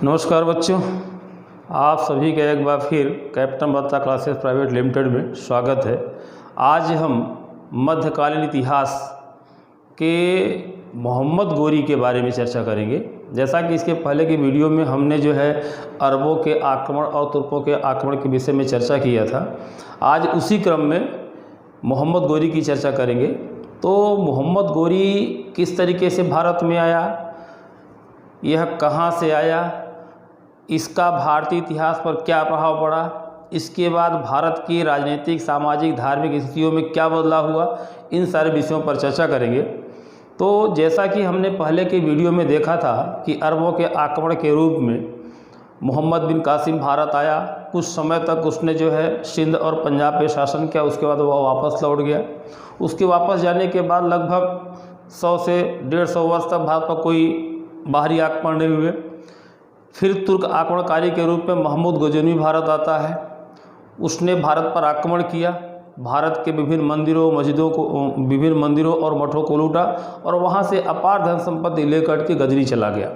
नमस्कार बच्चों, आप सभी का एक बार फिर कैप्टन बत्ता क्लासेस प्राइवेट लिमिटेड में स्वागत है। आज हम मध्यकालीन इतिहास के मोहम्मद गोरी के बारे में चर्चा करेंगे। जैसा कि इसके पहले की वीडियो में हमने जो है अरबों के आक्रमण और तुर्कों के आक्रमण के विषय में चर्चा किया था, आज उसी क्रम में मोहम्मद गोरी की चर्चा करेंगे। तो मोहम्मद गोरी किस तरीके से भारत में आया, यह कहाँ से आया, इसका भारतीय इतिहास पर क्या प्रभाव पड़ा, इसके बाद भारत की राजनीतिक, सामाजिक, धार्मिक स्थितियों में क्या बदलाव हुआ, इन सारे विषयों पर चर्चा करेंगे। तो जैसा कि हमने पहले के वीडियो में देखा था कि अरबों के आक्रमण के रूप में मोहम्मद बिन कासिम भारत आया। कुछ समय तक उसने जो है सिंध और पंजाब पे शासन किया, उसके बाद वह वापस लौट गया। उसके वापस जाने के बाद लगभग 100 से 150 वर्ष तक भारत पर कोई बाहरी आक्रमण नहीं हुए। फिर तुर्क आक्रमणकारी के रूप में महमूद गजनवी भारत आता है। उसने भारत पर आक्रमण किया, भारत के विभिन्न मंदिरों और मठों को लूटा और वहाँ से अपार धन संपत्ति लेकर के गजनी चला गया।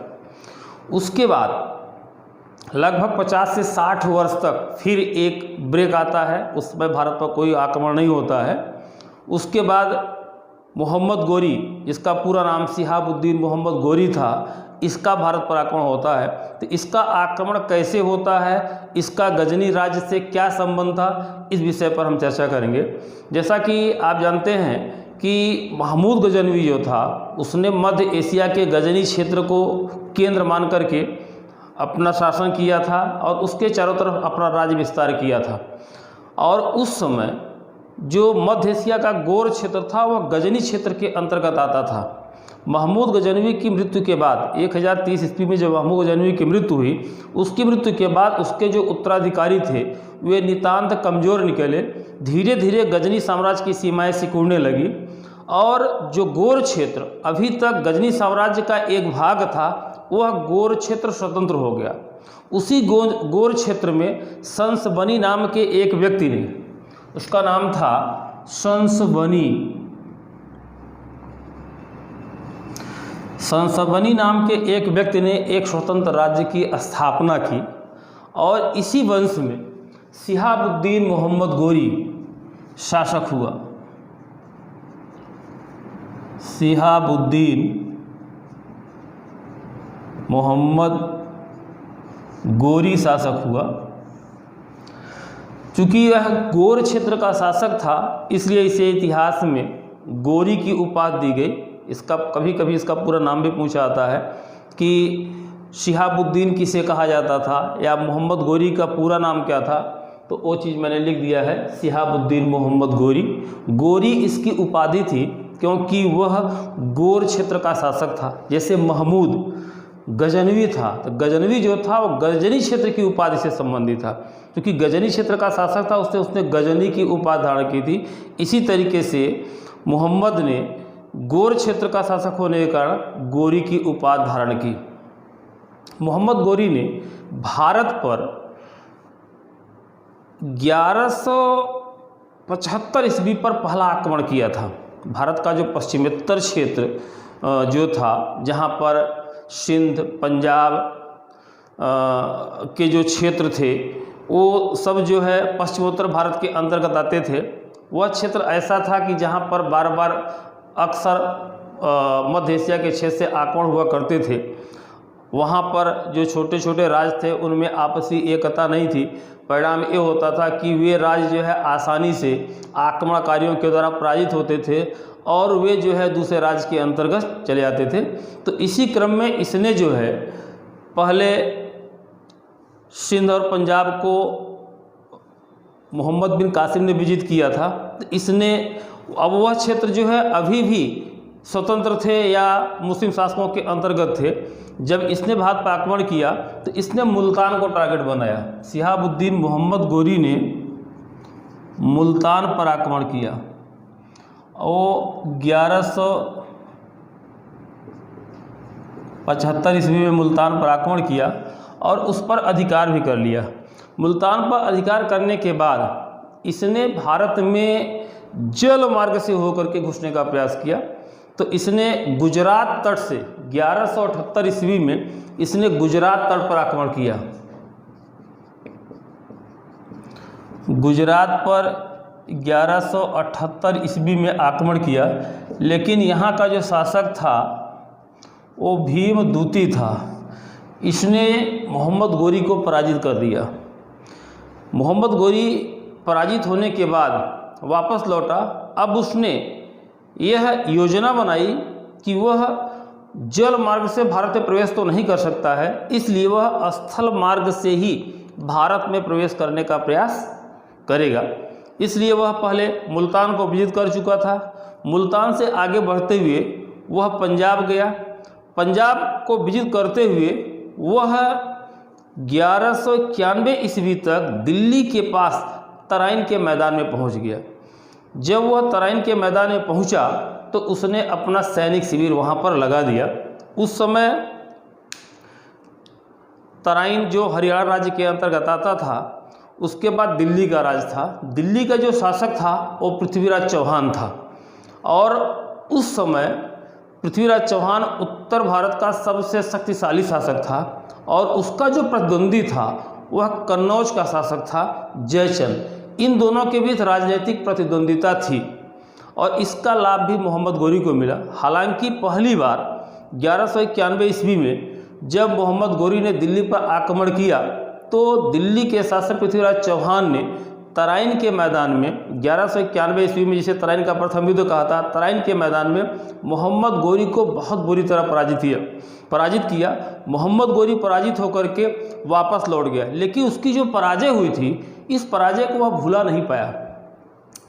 उसके बाद लगभग 50 से 60 वर्ष तक फिर एक ब्रेक आता है, उसमें भारत पर कोई आक्रमण नहीं होता है। उसके बाद मोहम्मद गोरी, जिसका पूरा नाम शिहाबुद्दीन मोहम्मद गोरी था, इसका भारत पर आक्रमण होता है। तो इसका आक्रमण कैसे होता है, इसका गजनी राज्य से क्या संबंध था, इस विषय पर हम चर्चा करेंगे। जैसा कि आप जानते हैं कि महमूद गजनवी जो था, उसने मध्य एशिया के गजनी क्षेत्र को केंद्र मान करके अपना शासन किया था और उसके चारों तरफ अपना राज्य विस्तार किया था। और उस समय जो मध्य एशिया का गोर क्षेत्र था वह गजनी क्षेत्र के अंतर्गत आता था। महमूद गजनवी की मृत्यु के बाद 1030 ईस्वी में जब महमूद गजनवी की मृत्यु हुई, उसकी मृत्यु के बाद उसके जो उत्तराधिकारी थे वे नितांत कमज़ोर निकले। धीरे धीरे गजनी साम्राज्य की सीमाएं सिकुड़ने लगी और जो गोर क्षेत्र अभी तक गजनी साम्राज्य का एक भाग था, वह गोर क्षेत्र स्वतंत्र हो गया। उसी गोर क्षेत्र में संसबनी नाम के एक व्यक्ति ने, उसका नाम था संसबनी नाम के एक व्यक्ति ने एक स्वतंत्र राज्य की स्थापना की और इसी वंश में शिहाबुद्दीन मोहम्मद गोरी शासक हुआ। शिहाबुद्दीन मोहम्मद गोरी शासक हुआ। चूँकि यह गोर क्षेत्र का शासक था, इसलिए इसे इतिहास में गोरी की उपाधि दी गई। इसका कभी कभी इसका पूरा नाम भी पूछा जाता है कि शिहाबुद्दीन किसे कहा जाता था या मोहम्मद गोरी का पूरा नाम क्या था, तो वो चीज़ मैंने लिख दिया है, शिहाबुद्दीन मोहम्मद गोरी। गोरी इसकी उपाधि थी क्योंकि वह गोर क्षेत्र का शासक था। जैसे महमूद गजनवी था, तो गजनवी जो था वो गजनी क्षेत्र की उपाधि से संबंधित था। क्योंकि गजनी क्षेत्र का शासक था, उसने गजनी की उपाधि धारण की थी। इसी तरीके से मोहम्मद ने गोर क्षेत्र का शासक होने के कारण गोरी की उपाधि धारण की। मोहम्मद गोरी ने भारत पर 1175 ईस्वी पर पहला आक्रमण किया था। भारत का जो पश्चिमोत्तर क्षेत्र जो था, जहाँ पर सिंध, पंजाब के जो क्षेत्र थे वो सब जो है पश्चिमोत्तर भारत के अंतर्गत आते थे। वह क्षेत्र ऐसा था कि जहाँ पर बार बार अक्सर मध्य एशिया के क्षेत्र से आक्रमण हुआ करते थे। वहाँ पर जो छोटे छोटे राज्य थे उनमें आपसी एकता नहीं थी। परिणाम ये होता था कि वे राज्य जो है आसानी से आक्रमणकारियों के द्वारा पराजित होते थे और वे जो है दूसरे राज्य के अंतर्गत चले जाते थे। तो इसी क्रम में इसने जो है पहले सिंध और पंजाब को मोहम्मद बिन कासिम ने विजित किया था। तो इसने, अब वह क्षेत्र जो है अभी भी स्वतंत्र थे या मुस्लिम शासकों के अंतर्गत थे। जब इसने भारत पर आक्रमण किया तो इसने मुल्तान को टारगेट बनाया। शिहाबुद्दीन मोहम्मद गोरी ने मुल्तान पर आक्रमण किया और 1175 ईस्वी में मुल्तान पर आक्रमण किया और उस पर अधिकार भी कर लिया। मुल्तान पर अधिकार करने के बाद इसने भारत में जल मार्ग से होकर के घुसने का प्रयास किया। तो इसने गुजरात तट से 1178 ईस्वी में इसने गुजरात तट पर आक्रमण किया। गुजरात पर 1178 ईस्वी में आक्रमण किया, लेकिन यहाँ का जो शासक था वो भीमदूती था। इसने मोहम्मद गोरी को पराजित कर दिया। मोहम्मद गोरी पराजित होने के बाद वापस लौटा। अब उसने यह योजना बनाई कि वह जल मार्ग से भारत में प्रवेश तो नहीं कर सकता है, इसलिए वह स्थल मार्ग से ही भारत में प्रवेश करने का प्रयास करेगा। इसलिए वह पहले मुल्तान को विजित कर चुका था। मुल्तान से आगे बढ़ते हुए वह पंजाब गया। पंजाब को विजित करते हुए वह 1191 ईस्वी तक दिल्ली के पास तराइन के मैदान में पहुंच गया। जब वह तराइन के मैदान में पहुंचा तो उसने अपना सैनिक शिविर वहां पर लगा दिया। उस समय तराइन जो हरियाणा राज्य के अंतर्गत आता था, उसके बाद दिल्ली का राज था। दिल्ली का जो शासक था वो पृथ्वीराज चौहान था, और उस समय पृथ्वीराज चौहान उत्तर भारत का सबसे शक्तिशाली शासक था, और उसका जो प्रतिद्वंदी था वह कन्नौज का शासक था जयचंद। इन दोनों के बीच राजनीतिक प्रतिद्वंदिता थी, और इसका लाभ भी मोहम्मद गोरी को मिला। हालांकि पहली बार 1191 ईस्वी में जब मोहम्मद गोरी ने दिल्ली पर आक्रमण किया तो दिल्ली के शासक पृथ्वीराज चौहान ने तराइन के मैदान में 1191 ईस्वी में, जिसे तराइन का प्रथम युद्ध कहा था, तराइन के मैदान में मोहम्मद गोरी को बहुत बुरी तरह पराजित किया। मोहम्मद गोरी पराजित होकर के वापस लौट गया, लेकिन उसकी जो पराजय हुई थी, इस पराजय को वह भुला नहीं पाया।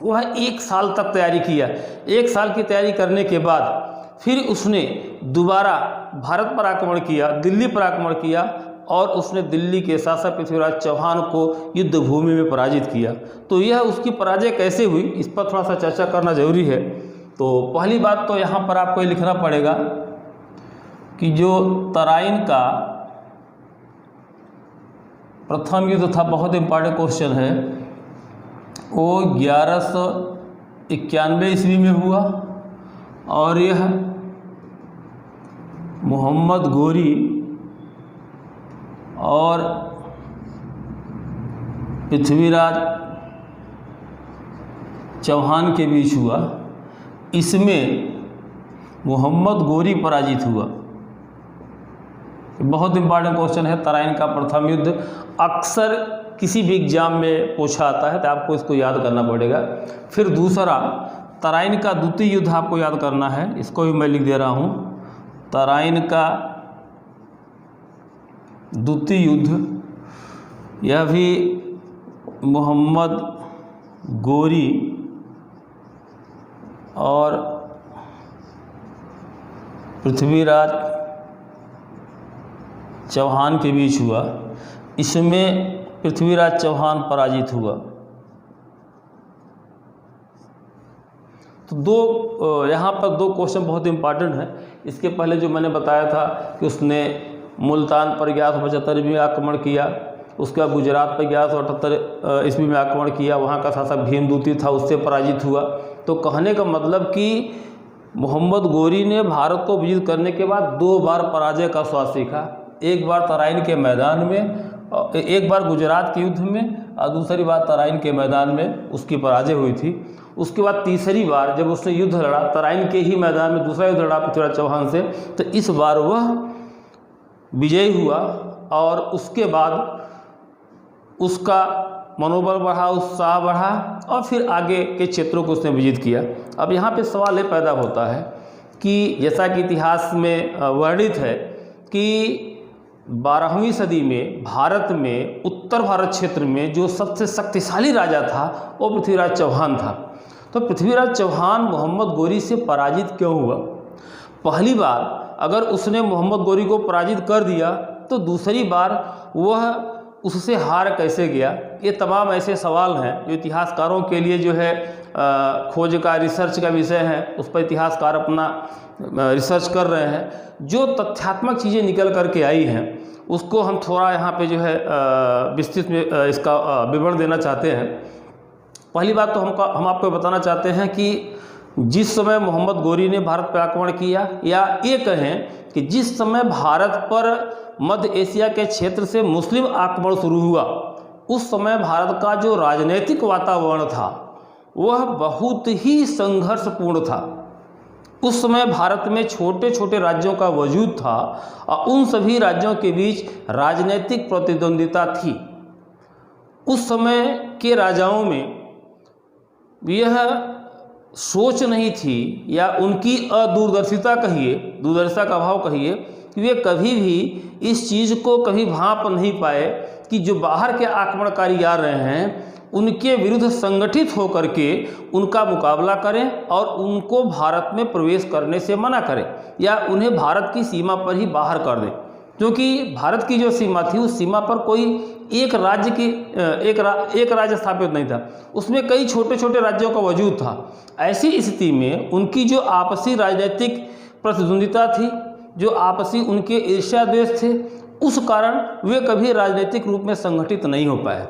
वह 1 साल तक तैयारी किया। 1 साल की तैयारी करने के बाद फिर उसने दोबारा भारत पर आक्रमण किया, दिल्ली पर आक्रमण किया, और उसने दिल्ली के शासक पृथ्वीराज चौहान को युद्ध भूमि में पराजित किया। तो यह उसकी पराजय कैसे हुई, इस पर थोड़ा सा चर्चा करना जरूरी है। तो पहली बात तो यहाँ पर आपको ये लिखना पड़ेगा कि जो तराइन का प्रथम युद्ध था, बहुत इम्पॉर्टेंट क्वेश्चन है, वो 1191 ईस्वी में हुआ, और यह मोहम्मद गोरी और पृथ्वीराज चौहान के बीच हुआ। इसमें मोहम्मद गोरी पराजित हुआ। बहुत इंपॉर्टेंट क्वेश्चन है, तराइन का प्रथम युद्ध अक्सर किसी भी एग्जाम में पूछा आता है, तो आपको इसको याद करना पड़ेगा। फिर दूसरा, तराइन का द्वितीय युद्ध आपको याद करना है, इसको भी मैं लिख दे रहा हूँ। तराइन का द्वितीय युद्ध, यह भी मोहम्मद गोरी और पृथ्वीराज चौहान के बीच हुआ। इसमें पृथ्वीराज चौहान पराजित हुआ। तो यहाँ पर 2 क्वेश्चन बहुत इंपॉर्टेंट हैं। इसके पहले जो मैंने बताया था कि उसने मुल्तान पर 1175 में आक्रमण किया, उसके बाद गुजरात पर 1178 ईस्वी में आक्रमण किया, वहाँ का शासक भीमदूती था, उससे पराजित हुआ। तो कहने का मतलब कि मोहम्मद गोरी ने भारत को विजित करने के बाद 2 बार पराजय का स्वाद सीखा। एक बार तराइन के मैदान में, एक बार गुजरात के युद्ध में, और दूसरी बार तराइन के मैदान में उसकी पराजय हुई थी। उसके बाद तीसरी बार जब उसने युद्ध लड़ा तराइन के ही मैदान में, दूसरा युद्ध लड़ा पृथ्वीराज चौहान से, तो इस बार वह विजयी हुआ, और उसके बाद उसका मनोबल बढ़ा, उत्साह बढ़ा, और फिर आगे के क्षेत्रों को उसने विजित किया। अब यहाँ पे सवाल ये पैदा होता है कि जैसा कि इतिहास में वर्णित है कि 12वीं सदी में भारत में, उत्तर भारत क्षेत्र में जो सबसे शक्तिशाली राजा था वो पृथ्वीराज चौहान था। तो पृथ्वीराज चौहान मोहम्मद गोरी से पराजित क्यों हुआ? पहली बार अगर उसने मोहम्मद गोरी को पराजित कर दिया तो दूसरी बार वह उससे हार कैसे गया? ये तमाम ऐसे सवाल हैं जो इतिहासकारों के लिए जो है खोज का, रिसर्च का विषय है। उस पर इतिहासकार अपना रिसर्च कर रहे हैं। जो तथ्यात्मक चीज़ें निकल करके आई हैं उसको हम थोड़ा यहाँ पे जो है विस्तृत में इसका विवरण देना चाहते हैं। पहली बात तो हम आपको बताना चाहते हैं कि जिस समय मोहम्मद गोरी ने भारत पर आक्रमण किया, या ये कहें कि जिस समय भारत पर मध्य एशिया के क्षेत्र से मुस्लिम आक्रमण शुरू हुआ, उस समय भारत का जो राजनीतिक वातावरण था वह बहुत ही संघर्षपूर्ण था। उस समय भारत में छोटे छोटे राज्यों का वजूद था और उन सभी राज्यों के बीच राजनीतिक प्रतिद्वंदिता थी। उस समय के राजाओं में यह सोच नहीं थी, या उनकी अदूरदर्शिता कहिए, दूरदर्शिता का अभाव कहिए, कि वे कभी भी इस चीज़ को कभी भांप नहीं पाए कि जो बाहर के आक्रमणकारी आ रहे हैं उनके विरुद्ध संगठित होकर के उनका मुकाबला करें और उनको भारत में प्रवेश करने से मना करें, या उन्हें भारत की सीमा पर ही बाहर कर दें। क्योंकि भारत की जो सीमा थी उस सीमा पर कोई एक राज्य स्थापित नहीं था, उसमें कई छोटे छोटे राज्यों का वजूद था। ऐसी स्थिति में उनकी जो आपसी राजनीतिक प्रतिद्वंदिता थी, जो आपसी उनके ईर्ष्या द्वेष थे, उस कारण वे कभी राजनीतिक रूप में संगठित नहीं हो पाए।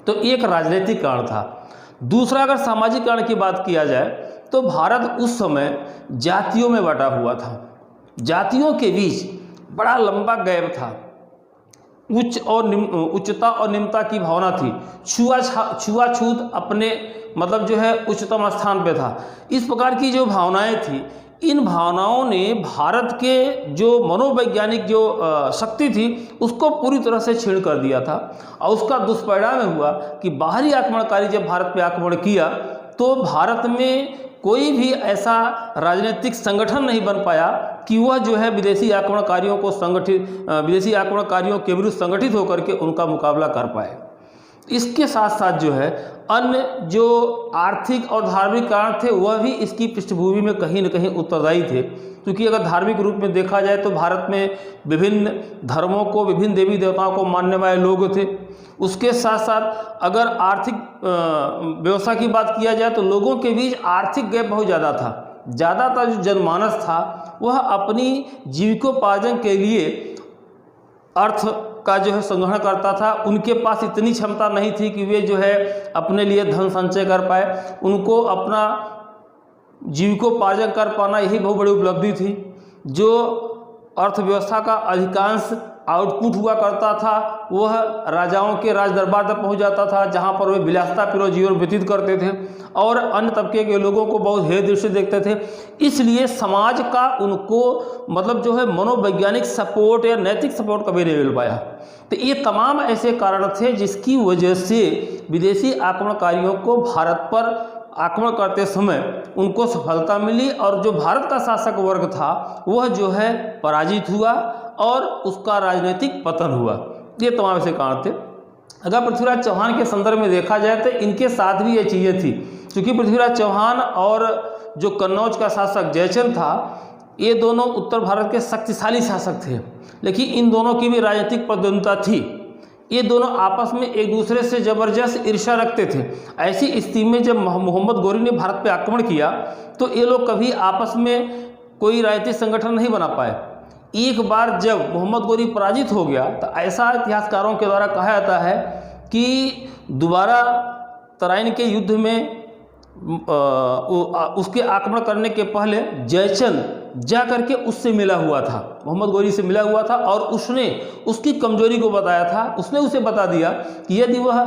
तो एक राजनीतिक कारण था। दूसरा, अगर सामाजिक कारण की बात किया जाए तो भारत उस समय जातियों में बटा हुआ था। जातियों के बीच बड़ा लंबा गैप था, उच्चता और निम्नता की भावना थी, छुआछूत अपने मतलब जो है उच्चतम स्थान पे था। इस प्रकार की जो भावनाएं थी, इन भावनाओं ने भारत के जो मनोवैज्ञानिक जो शक्ति थी उसको पूरी तरह से छीण कर दिया था। और उसका दुष्परिणाम हुआ कि बाहरी आक्रमणकारी जब भारत पे आक्रमण किया तो भारत में कोई भी ऐसा राजनीतिक संगठन नहीं बन पाया कि वह जो है विदेशी आक्रमणकारियों के विरुद्ध संगठित होकर के उनका मुकाबला कर पाए। इसके साथ साथ जो है अन्य जो आर्थिक और धार्मिक कारण थे वह भी इसकी पृष्ठभूमि में कहीं न कहीं उत्तरदायी थे। क्योंकि अगर धार्मिक रूप में देखा जाए तो भारत में विभिन्न धर्मों को, विभिन्न देवी देवताओं को मानने वाले लोग थे। उसके साथ साथ अगर आर्थिक व्यवस्था की बात किया जाए तो लोगों के बीच आर्थिक गैप बहुत ज़्यादा था। ज़्यादातर जो जनमानस था वह अपनी जीविकोपार्जन के लिए अर्थ का जो है संग्रहण करता था। उनके पास इतनी क्षमता नहीं थी कि वे जो है अपने लिए धन संचय कर पाए। उनको अपना जीविकोपार्जन कर पाना यही बहुत बड़ी उपलब्धि थी। जो अर्थव्यवस्था का अधिकांश आउटपुट हुआ करता था वह राजाओं के राज दरबार तक पहुंच जाता था, जहां पर वे विलासितापूर्ण जीवन व्यतीत करते थे और अन्य तबके के लोगों को बहुत हेय दृष्टि देखते थे। इसलिए समाज का उनको मतलब जो है मनोवैज्ञानिक सपोर्ट या नैतिक सपोर्ट कभी नहीं मिल पाया। तो ये तमाम ऐसे कारण थे जिसकी वजह से विदेशी आक्रमणकारियों को भारत पर आक्रमण करते समय उनको सफलता मिली और जो भारत का शासक वर्ग था वह जो है पराजित हुआ और उसका राजनीतिक पतन हुआ। ये तमाम ऐसे कारण थे। अगर पृथ्वीराज चौहान के संदर्भ में देखा जाए तो इनके साथ भी ये चीज़ें थी, क्योंकि पृथ्वीराज चौहान और जो कन्नौज का शासक जयचंद था ये दोनों उत्तर भारत के शक्तिशाली शासक थे, लेकिन इन दोनों की भी राजनीतिक प्रतिद्वंदिता थी। ये दोनों आपस में एक दूसरे से जबरदस्त ईर्ष्या रखते थे। ऐसी स्थिति में जब मोहम्मद गोरी ने भारत पर आक्रमण किया तो ये लोग कभी आपस में कोई राजनीतिक संगठन नहीं बना पाए। एक बार जब मोहम्मद गोरी पराजित हो गया तो ऐसा इतिहासकारों के द्वारा कहा जाता है कि दोबारा तराइन के युद्ध में उसके आक्रमण करने के पहले जयचंद जा करके उससे मिला हुआ था, मोहम्मद गोरी से मिला हुआ था और उसने उसकी कमजोरी को बताया था। उसने उसे बता दिया कि यदि वह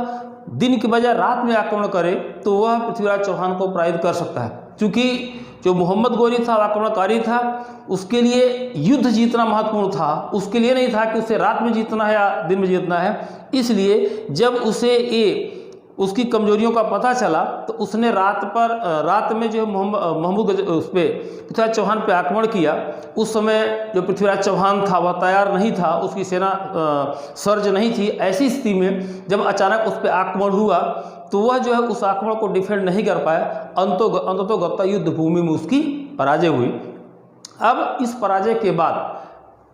दिन के बजाय रात में आक्रमण करे तो वह पृथ्वीराज चौहान को पराजित कर सकता है। क्योंकि जो मोहम्मद गोरी था आक्रमणकारी था, उसके लिए युद्ध जीतना महत्वपूर्ण था, उसके लिए नहीं था कि उसे रात में जीतना है या दिन में जीतना है। इसलिए जब उसे ये उसकी कमजोरियों का पता चला तो उसने रात में जो महमूद उस पर पृथ्वीराज चौहान पे आक्रमण किया। उस समय जो पृथ्वीराज चौहान था वह तैयार नहीं था, उसकी सेना सर्ज नहीं थी। ऐसी स्थिति में जब अचानक उस पर आक्रमण हुआ तो वह जो है उस आक्रमण को डिफेंड नहीं कर पाया। अंततः युद्ध भूमि में उसकी पराजय हुई। अब इस पराजय के बाद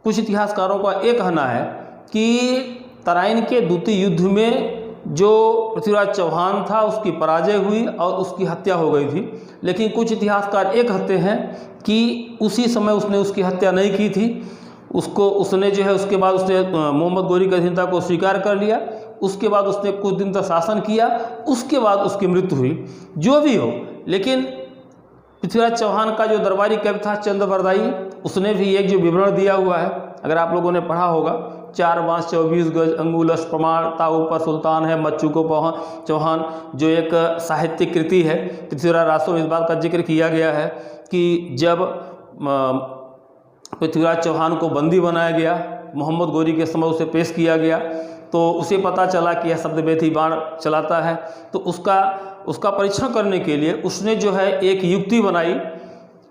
कुछ इतिहासकारों का ये कहना है कि तराइन के द्वितीय युद्ध में जो पृथ्वीराज चौहान था उसकी पराजय हुई और उसकी हत्या हो गई थी। लेकिन कुछ इतिहासकार ये कहते हैं कि उसी समय उसने उसकी हत्या नहीं की थी। उसने जो है उसके बाद उसने मोहम्मद गोरी की अधीनता को स्वीकार कर लिया। उसके बाद उसने कुछ दिन तक शासन किया, उसके बाद उसकी मृत्यु हुई। जो भी हो, लेकिन पृथ्वीराज चौहान का जो दरबारी कवि था चंद्रबरदाई, उसने भी एक जो विवरण दिया हुआ है, अगर आप लोगों ने पढ़ा होगा, 4 बांस 24 गज अंगुलश प्रमाण ताऊ पर सुल्तान है मच्चू को चौहान, जो एक साहित्यिक कृति है। पृथ्वीराज रासो में इस बात का जिक्र किया गया है कि जब पृथ्वीराज चौहान को बंदी बनाया गया, मोहम्मद गोरी के समय उसे पेश किया गया, तो उसे पता चला कि यह शब्दवेदी बाण चलाता है, तो उसका परीक्षण करने के लिए उसने जो है एक युक्ति बनाई,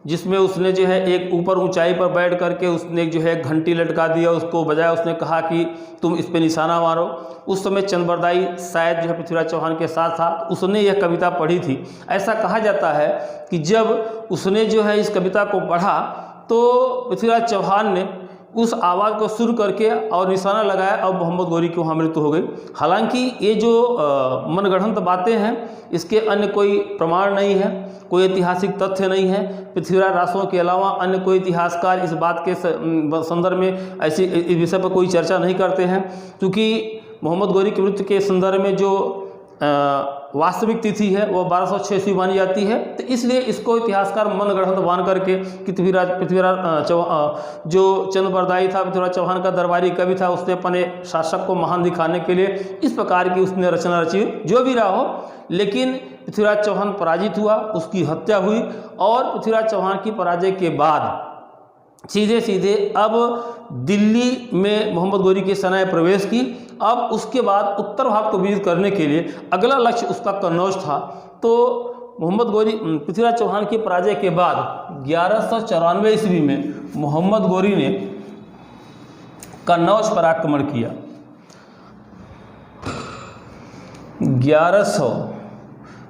जिसमें उसने जो है एक ऊपर ऊंचाई पर बैठ करके उसने जो है घंटी लटका दिया, उसको बजाया, उसने कहा कि तुम इस पे निशाना मारो। उस समय चंद्रबरदाई शायद जो है पृथ्वीराज चौहान के साथ था, उसने यह कविता पढ़ी थी। ऐसा कहा जाता है कि जब उसने जो है इस कविता को पढ़ा तो पृथ्वीराज चौहान ने उस आवाज़ को सुर करके और निशाना लगाया और मोहम्मद गोरी की वहाँ मृत्यु हो गई। हालांकि ये जो मनगढ़ंत बातें हैं, इसके अन्य कोई प्रमाण नहीं है, कोई ऐतिहासिक तथ्य नहीं है। पृथ्वीराज रासो के अलावा अन्य कोई इतिहासकार इस बात के संदर्भ में ऐसी इस विषय पर कोई चर्चा नहीं करते हैं, क्योंकि मोहम्मद गोरी की मृत्यु के संदर्भ में जो वास्तविक तिथि है वो 1206 मानी जाती है, तो इसलिए इसको इतिहासकार मनगढ़ंत मान करके कि पृथ्वीराज जो चंद्रबरदाई था, पृथ्वीराज चौहान का दरबारी कवि था, उसने अपने शासक को महान दिखाने के लिए इस प्रकार की उसने रचना रची। जो भी रहा हो, लेकिन पृथ्वीराज चौहान पराजित हुआ, उसकी हत्या हुई, और पृथ्वीराज चौहान की पराजय के बाद सीधे अब दिल्ली में मोहम्मद गोरी की सेनाएं प्रवेश की। अब उसके बाद उत्तर भारत को विजित करने के लिए अगला लक्ष्य उसका कन्नौज था। तो मोहम्मद गोरी पृथ्वीराज चौहान की पराजय के बाद 1194 ईस्वी में मोहम्मद गोरी ने कन्नौज पर आक्रमण किया। 1100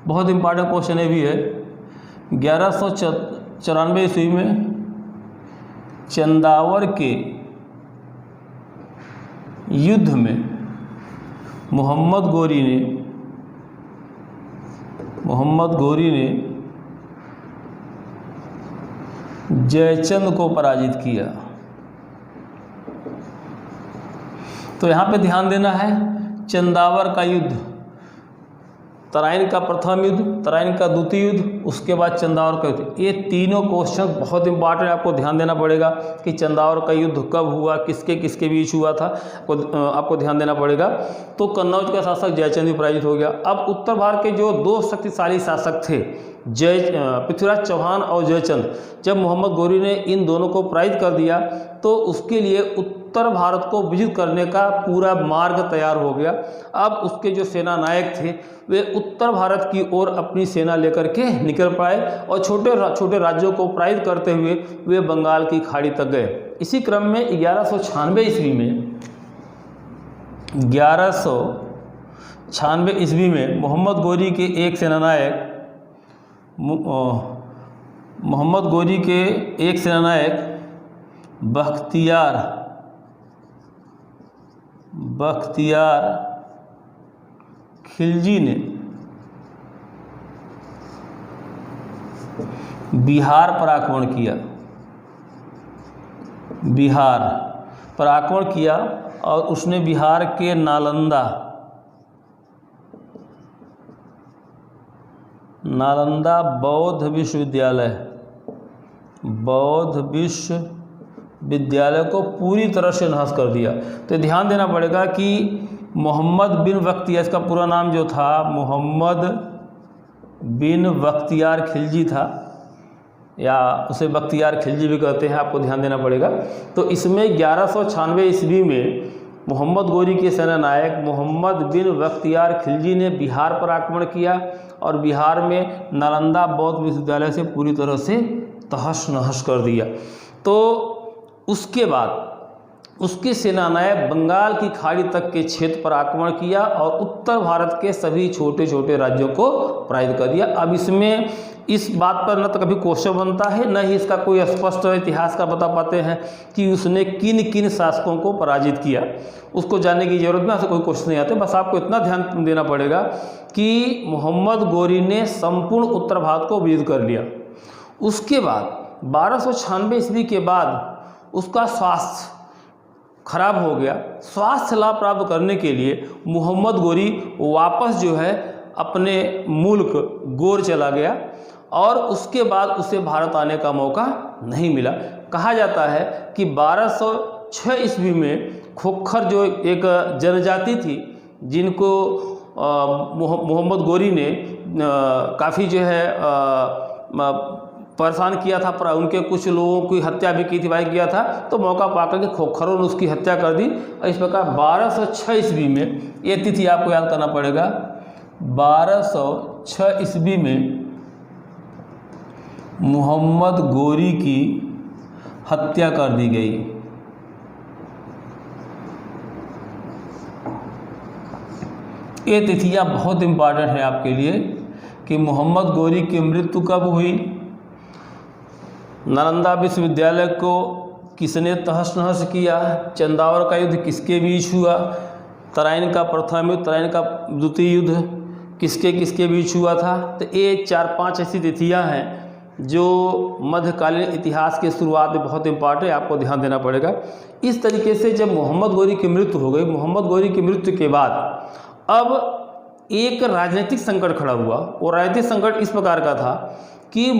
बहुत इंपॉर्टेंट क्वेश्चन ये भी है। 1194 ईस्वी में चंदावर के युद्ध में मोहम्मद गोरी ने जयचंद को पराजित किया। तो यहाँ पे ध्यान देना है, चंदावर का युद्ध, तराइन का प्रथम युद्ध, तराइन का द्वितीय युद्ध, उसके बाद चंदावर का युद्ध, ये तीनों क्वेश्चन बहुत इंपॉर्टेंट, आपको ध्यान देना पड़ेगा कि चंदावर का युद्ध कब हुआ, किसके किसके बीच हुआ था, आपको ध्यान देना पड़ेगा। तो कन्नौज का शासक जयचंद भी पराजित हो गया। अब उत्तर भारत के जो दो शक्तिशाली शासक थे, पृथ्वीराज चौहान और जयचंद, जब मोहम्मद गोरी ने इन दोनों को पराजित कर दिया तो उसके लिए उत्तर भारत को विजित करने का पूरा मार्ग तैयार हो गया। अब उसके जो सेना नायक थे वे उत्तर भारत की ओर अपनी सेना लेकर के निकल पाए और छोटे छोटे राज्यों को पराजित करते हुए वे बंगाल की खाड़ी तक गए। इसी क्रम में 1196 ईस्वी में मोहम्मद गोरी के एक सेनानायक बख्तियार खिलजी ने बिहार पर आक्रमण किया और उसने बिहार के नालंदा बौद्ध विश्वविद्यालय को पूरी तरह से नष्ट कर दिया। तो ध्यान देना पड़ेगा कि मोहम्मद बिन बख्तियार, इसका पूरा नाम जो था मोहम्मद बिन बख्तियार खिलजी था, या उसे बख्तियार खिलजी भी कहते हैं, आपको ध्यान देना पड़ेगा। तो इसमें 1196 ईस्वी में मोहम्मद गोरी के सेना नायक मोहम्मद बिन बख्तियार खिलजी ने बिहार पर आक्रमण किया और बिहार में नालंदा बौद्ध विश्वविद्यालय से पूरी तरह से तहस नहस कर दिया। तो उसके बाद उसके सेना नायक बंगाल की खाड़ी तक के क्षेत्र पर आक्रमण किया और उत्तर भारत के सभी छोटे छोटे राज्यों को पराजित कर दिया। अब इसमें इस बात पर न तो कभी क्वेश्चन बनता है, न ही इसका कोई स्पष्ट इतिहास का बता पाते हैं कि उसने किन किन शासकों को पराजित किया। उसको जानने की जरूरत में, ऐसे कोई क्वेश्चन नहीं आते। बस आपको इतना ध्यान देना पड़ेगा कि मोहम्मद गोरी ने संपूर्ण उत्तर भारत को विजित कर लिया। उसके बाद 1296 ईस्वी के बाद उसका स्वास्थ्य खराब हो गया। स्वास्थ्य लाभ प्राप्त करने के लिए मोहम्मद गोरी वापस जो है अपने मुल्क गोर चला गया और उसके बाद उसे भारत आने का मौका नहीं मिला। कहा जाता है कि 1206 ईस्वी में खोखर जो एक जनजाति थी, जिनको मोहम्मद गोरी ने काफ़ी जो है परेशान किया था, पर उनके कुछ लोगों की हत्या भी की थी, भाई किया था, तो मौका पाकर के खोखरों ने उसकी हत्या कर दी। और इस प्रकार 1206 ईस्वी में, ये तिथि आपको याद करना पड़ेगा, 1206 ईस्वी में मोहम्मद गोरी की हत्या कर दी गई। ये तिथियाँ बहुत इम्पॉर्टेंट है आपके लिए कि मोहम्मद गोरी की मृत्यु कब हुई, नालंदा विश्वविद्यालय को किसने तहस नहस किया, चंदावर का युद्ध किसके बीच हुआ, तराइन का प्रथम युद्ध, तराइन का द्वितीय युद्ध किसके किसके बीच हुआ था। तो ये 4-5 ऐसी तिथियां हैं जो मध्यकालीन इतिहास के शुरुआत में बहुत इम्पॉर्टेंट है, आपको ध्यान देना पड़ेगा। इस तरीके से जब मोहम्मद गोरी की मृत्यु हो गई, मोहम्मद गोरी की मृत्यु के बाद अब एक राजनीतिक संकट खड़ा हुआ। वो राजनीतिक संकट इस प्रकार का था कि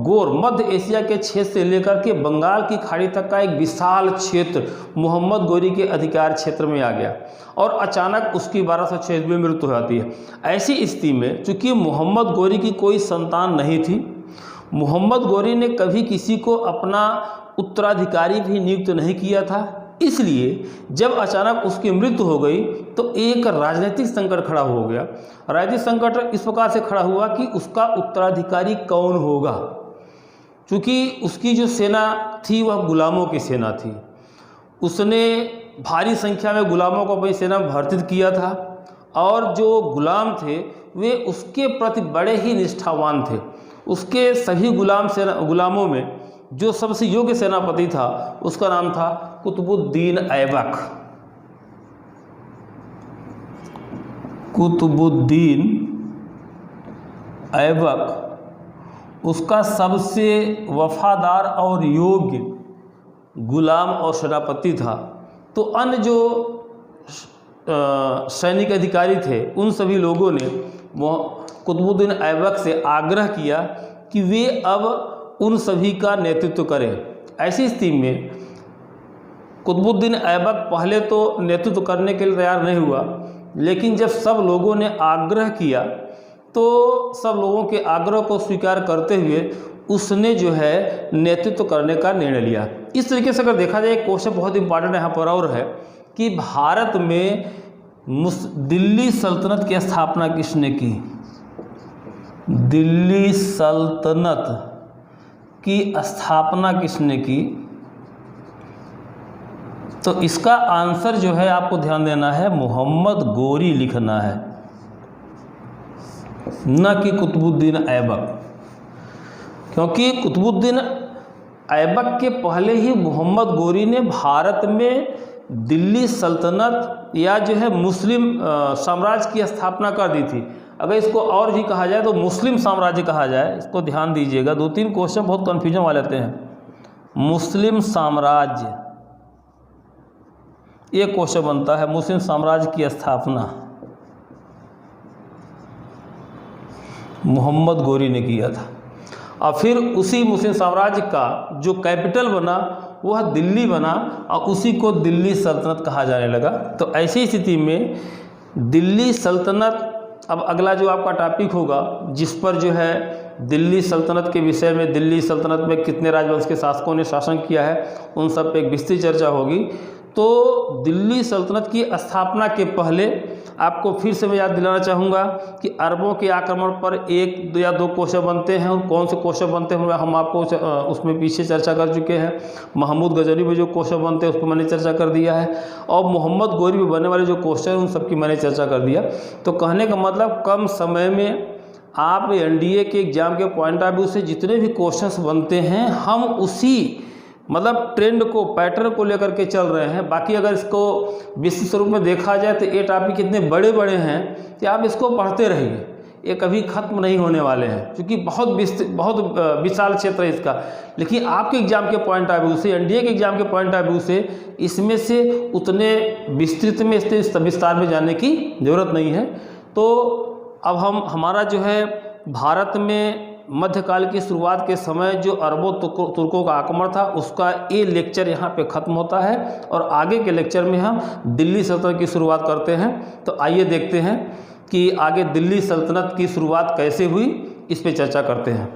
गोर मध्य एशिया के क्षेत्र से लेकर के बंगाल की खाड़ी तक का एक विशाल क्षेत्र मोहम्मद गोरी के अधिकार क्षेत्र में आ गया और अचानक उसकी 1206 में मृत्यु हो जाती है। ऐसी स्थिति में चूंकि मोहम्मद गोरी की कोई संतान नहीं थी, मोहम्मद गोरी ने कभी किसी को अपना उत्तराधिकारी भी नियुक्त नहीं किया था, इसलिए जब अचानक उसकी मृत्यु हो गई तो एक राजनीतिक संकट खड़ा हो गया। राजनीतिक संकट इस प्रकार से खड़ा हुआ कि उसका उत्तराधिकारी कौन होगा, क्योंकि उसकी जो सेना थी वह गुलामों की सेना थी। उसने भारी संख्या में गुलामों को अपनी सेना में भर्ती किया था और जो गुलाम थे वे उसके प्रति बड़े ही निष्ठावान थे। उसके सभी गुलामों में जो सबसे योग्य सेनापति था उसका नाम था कुतुबुद्दीन ऐबक। कुतुबुद्दीन ऐबक उसका सबसे वफादार और योग्य गुलाम और सेनापति था। तो अन्य जो सैनिक अधिकारी थे उन सभी लोगों ने कुतुबुद्दीन ऐबक से आग्रह किया कि वे अब उन सभी का नेतृत्व करें। ऐसी स्थिति में कुतुबुद्दीन ऐबक पहले तो नेतृत्व करने के लिए तैयार नहीं हुआ, लेकिन जब सब लोगों ने आग्रह किया तो सब लोगों के आग्रह को स्वीकार करते हुए उसने जो है नेतृत्व करने का निर्णय लिया। इस तरीके से अगर देखा जाए, क्वेश्चन बहुत इंपॉर्टेंट यहाँ पर और है कि भारत में दिल्ली सल्तनत की स्थापना किसने की। दिल्ली सल्तनत की स्थापना किसने की, तो इसका आंसर जो है आपको ध्यान देना है, मोहम्मद गोरी लिखना है, न कि कुतुबुद्दीन ऐबक। क्योंकि कुतुबुद्दीन ऐबक के पहले ही मोहम्मद गोरी ने भारत में दिल्ली सल्तनत या जो है मुस्लिम साम्राज्य की स्थापना कर दी थी। अगर इसको और भी कहा जाए तो मुस्लिम साम्राज्य कहा जाए, इसको ध्यान दीजिएगा। 2-3 क्वेश्चन बहुत कन्फ्यूजन वाले आते हैं। मुस्लिम साम्राज्य, ये क्वेश्चन बनता है, मुस्लिम साम्राज्य की स्थापना मोहम्मद गोरी ने किया था। और फिर उसी मुस्लिम साम्राज्य का जो कैपिटल बना वह दिल्ली बना और उसी को दिल्ली सल्तनत कहा जाने लगा। तो ऐसी स्थिति में दिल्ली सल्तनत, अब अगला जो आपका टॉपिक होगा जिस पर जो है दिल्ली सल्तनत के विषय में, दिल्ली सल्तनत में कितने राजवंश के शासकों ने शासन किया है, उन सब पे एक विस्तृत चर्चा होगी। तो दिल्ली सल्तनत की स्थापना के पहले आपको फिर से मैं याद दिलाना चाहूँगा कि अरबों के आक्रमण पर 1 या 2 क्वेश्चन बनते हैं, और कौन से क्वेश्चन बनते हैं हम आपको उसमें पीछे चर्चा कर चुके हैं। महमूद गजनी में जो क्वेश्चन बनते हैं उसको मैंने चर्चा कर दिया है, और मोहम्मद गोरी में बनने वाले जो क्वेश्चन हैं उन सबकी मैंने चर्चा कर दिया। तो कहने का मतलब कम समय में आप NDA के एग्ज़ाम के पॉइंट ऑफ व्यू से जितने भी क्वेश्चंस बनते हैं हम उसी मतलब ट्रेंड को, पैटर्न को लेकर के चल रहे हैं। बाकी अगर इसको विस्तृत स्वरूप में देखा जाए तो ये टॉपिक इतने बड़े बड़े हैं कि आप इसको पढ़ते रहिए, ये कभी ख़त्म नहीं होने वाले हैं, क्योंकि बहुत विशाल क्षेत्र है इसका। लेकिन आपके एग्ज़ाम के पॉइंट ऑफ व्यू से, NDA के एग्ज़ाम के पॉइंट ऑफ व्यू से इसमें से उतने विस्तृत में, इस विस्तार में जाने की ज़रूरत नहीं है। तो अब हमारा जो है भारत में मध्यकाल की शुरुआत के समय जो अरबों तुर्कों का आक्रमण था उसका ये लेक्चर यहाँ पे ख़त्म होता है और आगे के लेक्चर में हम दिल्ली सल्तनत की शुरुआत करते हैं। तो आइए देखते हैं कि आगे दिल्ली सल्तनत की शुरुआत कैसे हुई, इस पे चर्चा करते हैं।